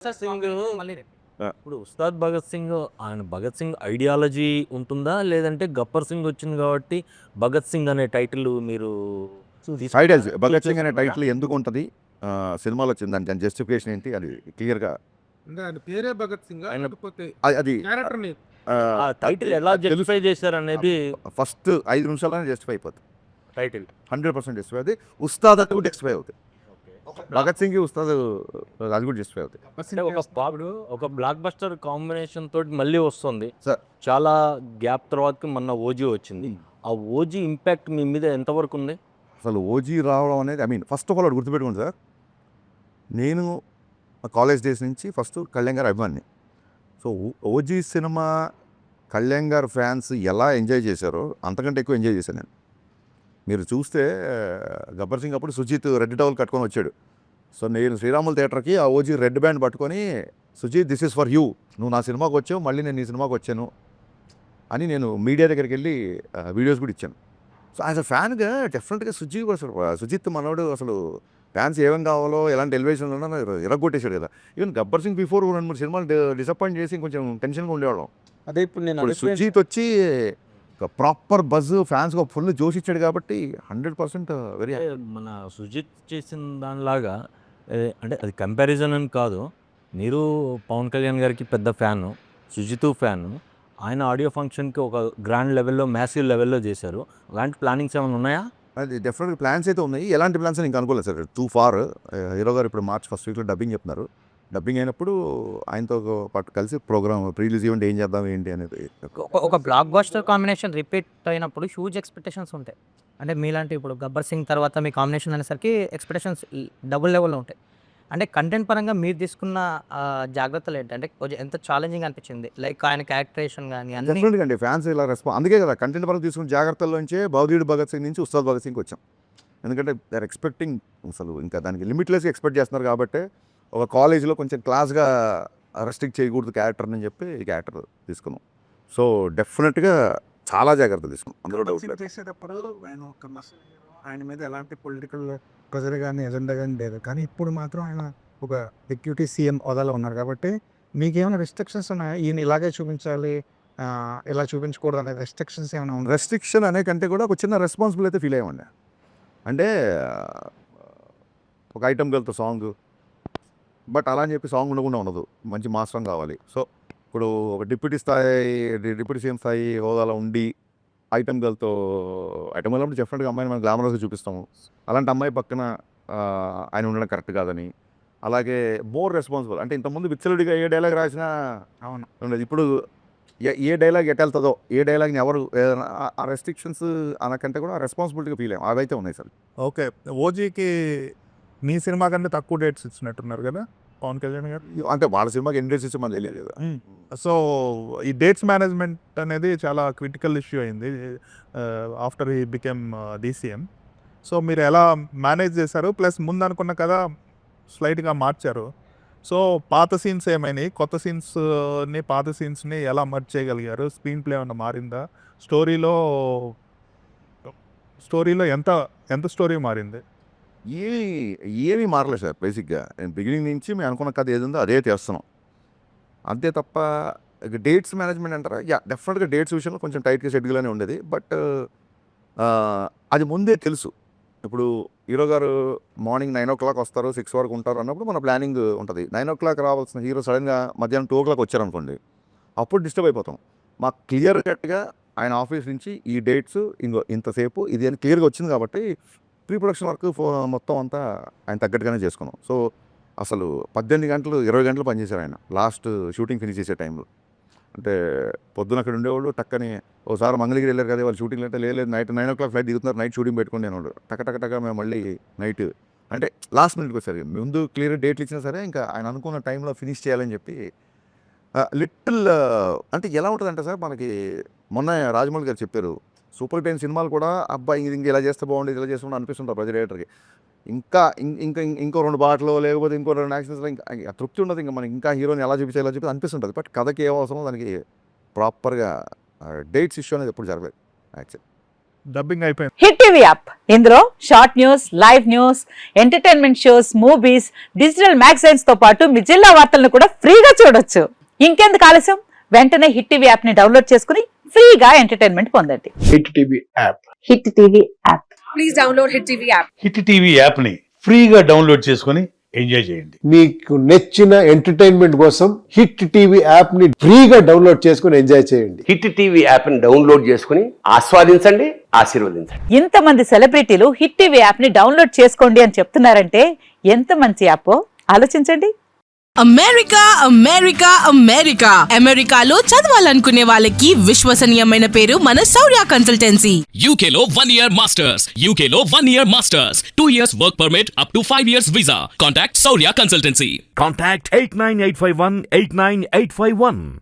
సింగ్ మళ్ళీ ఇప్పుడు ఉస్తాద్ భగత్ సింగ్ ఆయన భగత్ సింగ్ ఐడియాలజీ ఉంటుందా? లేదంటే గబ్బర్ సింగ్ వచ్చింది కాబట్టి భగత్ సింగ్ అనే టైటిల్ మీరు ఐడియాస్ భగత్ సింగ్ అనే టైటిల్ ఎందుకు ఉంటుంది సినిమాలో వచ్చింది దాని జస్టిఫికేషన్ ఏంటి అది క్లియర్గా అంటే ఆయన పేరే భగత్ సింగ్ లేకపోతే అది క్యారెక్టర్ ని ఆ టైటిల్ ఎలా జస్టిఫై చేశారు అనేది ఫస్ట్ 5 నిమిషాలనే జస్టిఫై అయిపోతుంది. టైటిల్ 100% జస్టిఫై అవుతుంది. ఉస్తాద్ అది కూడా జస్టిఫై అవుతుంది. భగత్ సింగ్ ఉస్తాద్ అది కూడా జస్టిఫై అవుతుంది. అంటే ఒక బ్లాక్ బస్టర్ కాంబినేషన్ తోటి మళ్ళీ వస్తుంది సార్ చాలా గ్యాప్ తర్వాత మొన్న ఓజీ వచ్చింది. ఆ ఓజీ ఇంపాక్ట్ మీ మీద ఎంతవరకు ఉంది? అసలు ఓజీ రావడం అనేది ఫస్ట్ ఆఫ్ ఆల్ గుర్తుపెట్టుకోండి సార్, నేను కాలేజ్ డేస్ నుంచి ఫస్ట్ కళ్యాణ్ గారు అభిమాని. సో ఓజీ సినిమా కళ్యాణ్ గారు ఫ్యాన్స్ ఎలా ఎంజాయ్ చేశారో అంతకంటే ఎక్కువ ఎంజాయ్ చేశాను నేను. మీరు చూస్తే గబ్బర్ సింగ్ అప్పుడు సుజిత్ రెడ్ టవల్ కట్టుకొని వచ్చాడు. సో నేను శ్రీరాములు థియేటర్కి ఆ ఓజీ రెడ్ బ్యాండ్ పట్టుకొని, Sujeeth this is for you, నువ్వు నా సినిమాకి వచ్చావు, మళ్ళీ నేను నీ సినిమాకి వచ్చాను అని నేను మీడియా దగ్గరికి వెళ్ళి వీడియోస్ కూడా ఇచ్చాను. సో యాజ్ అ ఫ్యాన్గా డెఫినెట్గా సుజిత్ మనోడు అసలు ఫ్యాన్స్ ఏమేమి కావాలో ఎలాంటి ఎలివేషన్ ఉన్నా ఇరగొట్టేశాడు కదా. ఈవెన్ గబ్బర్ సింగ్ బిఫోర్ 2-3 సినిమాలు డిసప్పాయింట్ చేసి కొంచెం టెన్షన్గా ఉండేవాళ్ళం. అదే ఇప్పుడు సుజిత్ వచ్చి ప్రాపర్ బజ్ ఫ్యాన్స్గా ఫుల్ జోష్ ఇచ్చాడు కాబట్టి 100% వెరీ. మన సుజిత్ చేసిన దానిలాగా అంటే అది కంపారిజన్ అని కాదు, మీరు పవన్ కళ్యాణ్ గారికి పెద్ద ఫ్యాను, సుజిత్ ఫ్యాను, ఆయన ఆడియో ఫంక్షన్కి ఒక గ్రాండ్ లెవెల్లో మ్యాసివ్ లెవెల్లో చేశారు. అలాంటి ప్లానింగ్స్ ఏమైనా ఉన్నాయా? అది డెఫినెట్గా ప్లాన్స్ అయితే ఉన్నాయి. ఎలాంటి ప్లాన్స్ అని ఇంకా అనుకోలేదు సార్, టూ ఫార్. హీరో గారు ఇప్పుడు మార్చ్ ఫస్ట్ వీక్లో డబ్బింగ్ చెప్తున్నారు. డబ్బింగ్ అయినప్పుడు ఆయనతో పాటు కలిసి ప్రోగ్రామ్ రిలీజ్ ఈవెంట్ ఏం చేద్దాం ఏంటి అనేది. ఒక బ్లాక్ బస్టర్ కాంబినేషన్ రిపీట్ అయినప్పుడు హ్యూజ్ ఎక్స్పెక్టేషన్స్ ఉంటాయి. అంటే మీలాంటి ఇప్పుడు గబ్బర్ సింగ్ తర్వాత మీ కాంబినేషన్ అనేసరికి ఎక్స్పెక్టేషన్స్ డబుల్ లెవెల్లో ఉంటాయి. అంటే కంటెంట్ పరంగా మీరు తీసుకున్న జాగ్రత్తలు ఏంటి? అంటే కొంచెం ఎంత ఛాలెంజింగ్ అనిపించింది? లైక్ ఆయన క్యారెక్టరేషన్ కానీ అన్ని డెఫినెట్గా అండి ఫ్యాన్స్ ఇలా అందుకే కదా కంటెంట్ పరంగా తీసుకున్న జాగ్రత్తల్లోంచే భవదీయుడు భగత్ సింగ్ నుంచి ఉస్తాద్ భగత్ సింగ్కి వచ్చాం. ఎందుకంటే దే ఆర్ ఎక్స్పెక్టింగ్, అసలు ఇంకా దానికి లిమిట్లెస్గా ఎక్స్పెక్ట్ చేస్తున్నారు కాబట్టి ఒక కాలేజీలో కొంచెం క్లాస్గా రెస్ట్రిక్ట్ చేయకూడదు క్యారెక్టర్ని అని చెప్పి ఈ క్యారెక్టర్ తీసుకున్నాం. సో డెఫినెట్గా చాలా జాగ్రత్త తీసుకున్నాం, అందులో డౌట్ లేదు. చేసేటప్పుడు ఆయన మీద ఎలాంటి పొలిటికల్ ప్రెజర్ కానీ ఎజెండా కానీ లేదు. కానీ ఇప్పుడు మాత్రం ఆయన ఒక డిప్యూటీ సీఎం హోదాలో ఉన్నారు కాబట్టి మీకేమైనా రెస్ట్రిక్షన్స్ ఉన్నాయా? ఈయన ఇలాగే చూపించాలి, ఇలా చూపించకూడదు అనే రెస్ట్రిక్షన్స్ ఏమైనా ఉన్నాయి? రెస్ట్రిక్షన్ అనే కంటే కూడా ఒక చిన్న రెస్పాన్సిబుల్ అయితే ఫీల్ అయ్యామండి. అంటే ఒక ఐటమ్ గర్ల్తో సాంగ్, బట్ అలా అని చెప్పి సాంగ్ ఉండకుండా ఉండదు, మంచి మాస్ సాంగ్ కావాలి. సో ఇప్పుడు ఒక డిప్యూటీ సీఎం స్థాయి హోదాలో ఉండి ఐటమ్ గర్ల్తో ఐటమ్ గర్ల్ డెఫినెట్గా అమ్మాయిని మనం గ్లామరస్గా చూపిస్తాము. అలాంటి అమ్మాయి పక్కన ఆయన ఉండడం కరెక్ట్ కాదని. అలాగే మోర్ రెస్పాన్సిబుల్ అంటే ఇంతకుముందు విచ్చలుడిగా ఏ డైలాగ్ రాసినా అవును ఉండదు. ఇప్పుడు ఏ డైలాగ్ ఎటెళ్తుందో, ఏ డైలాగ్ని ఎవరు ఆ రెస్ట్రిక్షన్స్ అనకంటే కూడా రెస్పాన్సిబిలిటీగా ఫీల్ అయ్యాం. అవైతే ఉన్నాయి సార్. ఓకే, ఓజీకి మీ సినిమా కంటే తక్కువ డేట్స్ ఇచ్చినట్టున్నారు కదా పవన్ కళ్యాణ్ గారు. అంటే వాళ్ళ సినిమాకి ఎన్ని డేట్స్ ఇచ్చి మనకు తెలియదు కదా. సో ఈ డేట్స్ మేనేజ్మెంట్ అనేది చాలా క్రిటికల్ ఇష్యూ అయింది ఆఫ్టర్ ఈ బికెమ్ డీసీఎం. సో మీరు ఎలా మేనేజ్ చేశారు? ప్లస్ ముందు అనుకున్న కదా స్లైట్గా మార్చారు. సో పాత సీన్స్ ఏమైనాయి, కొత్త సీన్స్ని పాత సీన్స్ని ఎలా మర్చ్ చేయగలిగారు? స్క్రీన్ ప్లే ఏమన్నా మారిందా? స్టోరీలో ఎంత స్టోరీ మారింది? ఏమీ మారలేదు సార్. బేసిక్గా బిగినింగ్ నుంచి మేము అనుకున్న కథ ఏది ఉందో అదే చేస్తున్నాం అంతే తప్ప డేట్స్ మేనేజ్మెంట్ అంటారా, డెఫినెట్గా డేట్స్ విషయంలో కొంచెం టైట్గా షెడ్యూల్ అనే ఉండేది. బట్ అది ముందే తెలుసు. ఇప్పుడు హీరో గారు మార్నింగ్ 9 o'clock వస్తారు, 6 వరకు ఉంటారు అన్నప్పుడు మన ప్లానింగ్ ఉంటుంది. 9 o'clock రావాల్సిన హీరో సడన్గా మధ్యాహ్నం 2 o'clock వచ్చారనుకోండి, అప్పుడు డిస్టర్బ్ అయిపోతాం. మాకు క్లియర్ కట్గా ఆయన ఆఫీస్ నుంచి ఈ డేట్స్ ఇంతసేపు ఇది అని క్లియర్గా వచ్చింది కాబట్టి ప్రీ ప్రొడక్షన్ వర్క్ మొత్తం అంతా ఆయన తగ్గట్టుగానే చేసుకున్నాం. సో అసలు 18 గంటలు 20 గంటలు పనిచేశారు ఆయన లాస్ట్ షూటింగ్ ఫినిష్ చేసే టైంలో. అంటే పొద్దున అక్కడ ఉండేవాళ్ళు, టక్కని ఓసారి మంగళగిరి వెళ్ళారు కదా వాళ్ళు షూటింగ్ అంటే లేదు నైట్ 9 o'clock ఫ్లైట్ దిగుతున్నారు, నైట్ షూటింగ్ పెట్టుకుని నేను టక్క మేము మళ్ళీ నైట్ అంటే లాస్ట్ మినిట్కి వచ్చారు. ముందు క్లియర్ డేట్లు ఇచ్చినా సరే ఇంకా ఆయన అనుకున్న టైంలో ఫినిష్ చేయాలని చెప్పి లిటిల్ అంటే ఎలా ఉంటుందంటే సార్, మనకి మొన్న రాజమౌళి గారు చెప్పారు సూపర్ 10 సినిమాలు కూడా అబ్బాయి ఇంక ఇలా చేస్తే బాగుండేది, ఇలా చేస్తుండే అనిపిస్తుంటారు ప్రతి డైరెక్టర్కి. ఇంకో 2 పాటలు లేకపోతే ఇంకో 2 యాక్షన్స్లో ఇంకా తృప్తి ఉండదు. ఇంకా మనకి ఇంకా హీరోని ఎలా చూపించాలో చెప్పి అనిపిస్తుంటుంది. బట్ కథకి ఏ అవసరం దానికి ప్రాపర్గా డేట్స్ ఇష్యూ అనేది ఎప్పుడు జరగలేదు యాక్చువల్లీ. డబ్బింగ్ అయిపోయింది. హిట్ టీవీ యాప్ ఇందులో short news, live news, entertainment shows, movies, digital magazines తో పాటు మీ జిల్లా వార్తలను కూడా ఫ్రీగా చూడొచ్చు. ఇంకెందుకు ఆలస్యం, వెంటనే హిట్ టీవీ యాప్ ని డౌన్లోడ్ చేసుకుని ఫ్రీగా ఎంటర్టైన్మెంట్ పొందండి. Hit TV app. Hit TV app. Please download hit TV app. Hit TV యాప్ని ఫ్రీగా డౌన్లోడ్ చేసుకొని ఎంజాయ్ చేయండి. మీకు నచ్చిన ఎంటర్టైన్మెంట్ కోసం హిట్ టీవీ యాప్ ని ఫ్రీగా డౌన్లోడ్ చేసుకుని ఎంజాయ్ చేయండి. హిట్ టీవీ యాప్ని డౌన్లోడ్ చేసుకుని ఆస్వాదించండి, ఆశీర్వదించండి. ఇంతమంది సెలబ్రిటీలు హిట్ టీవీ యాప్ ని డౌన్లోడ్ చేసుకోండి అని చెప్తున్నారంటే ఎంత మంచి యాప్ ఆలోచించండి. అమెరికా అమెరికా అమెరికా అమెరికాలో చదవాలనుకునే వాళ్ళకి విశ్వసనీయమైన పేరు మన శౌర్య కన్సల్టెన్సీ. UK లో 1 year masters. UK లో 1 year masters. 2 years work permit up to 5 years visa. Contact Saurya Consultancy. Contact 89851 89851.